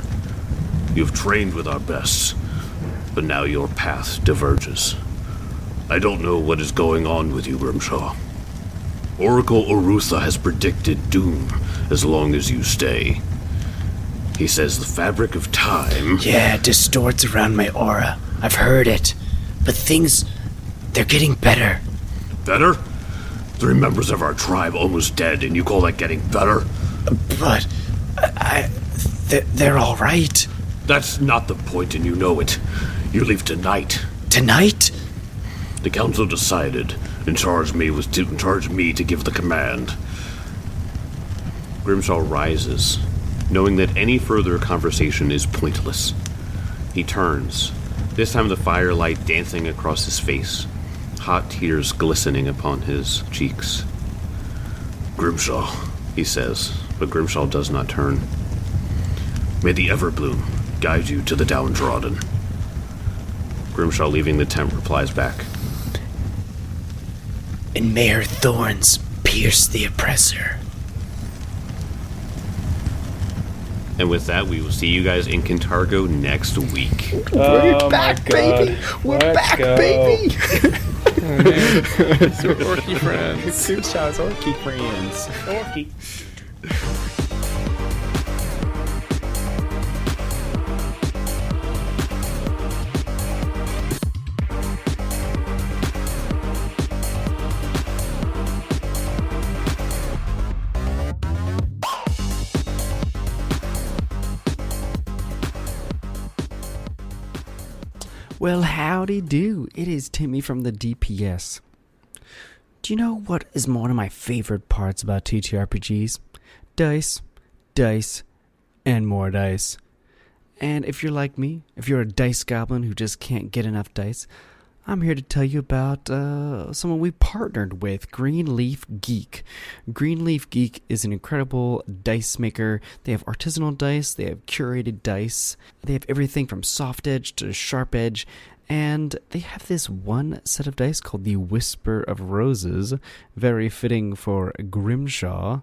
You've trained with our best, but now your path diverges. I don't know what is going on with you, Grimshaw. Oracle Orutha has predicted doom as long as you stay. He says the fabric of time... Yeah, it distorts around my aura. I've heard it. But things... they're getting better. Better? 3 members of our tribe almost dead, and you call that getting better? But... they're all right. That's not the point, and you know it. You leave tonight. Tonight? The council decided and charged me to give the command. Grimshaw rises, knowing that any further conversation is pointless. He turns, this time the firelight dancing across his face, hot tears glistening upon his cheeks. Grimshaw, he says, but Grimshaw does not turn. May the Everbloom guide you to the downtrodden. Grimshaw, leaving the tent, replies back. And may her thorns pierce the oppressor. And with that, we will see you guys in Kintargo next week. We're back, baby! We're back, baby! Super orky friends. Super orky friends. Orky. Well, howdy do. It is Timmy from the DPS. Do you know what is one of my favorite parts about TTRPGs? Dice, dice, and more dice. And if you're like me, if you're a dice goblin who just can't get enough dice, I'm here to tell you about someone we partnered with, Greenleaf Geek. Greenleaf Geek is an incredible dice maker. They have artisanal dice, they have curated dice, they have everything from soft edge to sharp edge, and they have this one set of dice called the Whisper of Roses, very fitting for Grimshaw.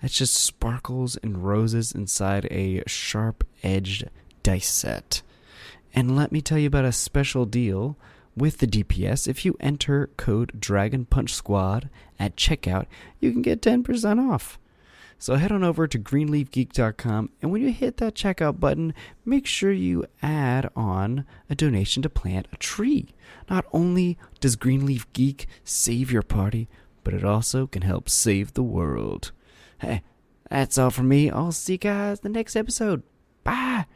That's just sparkles and roses inside a sharp-edged dice set. And let me tell you about a special deal with the DPS. If you enter code Dragon Punch Squad at checkout, you can get 10% off. So head on over to greenleafgeek.com, and when you hit that checkout button, make sure you add on a donation to plant a tree. Not only does Greenleaf Geek save your party, but it also can help save the world. Hey, that's all from me. I'll see you guys in the next episode. Bye!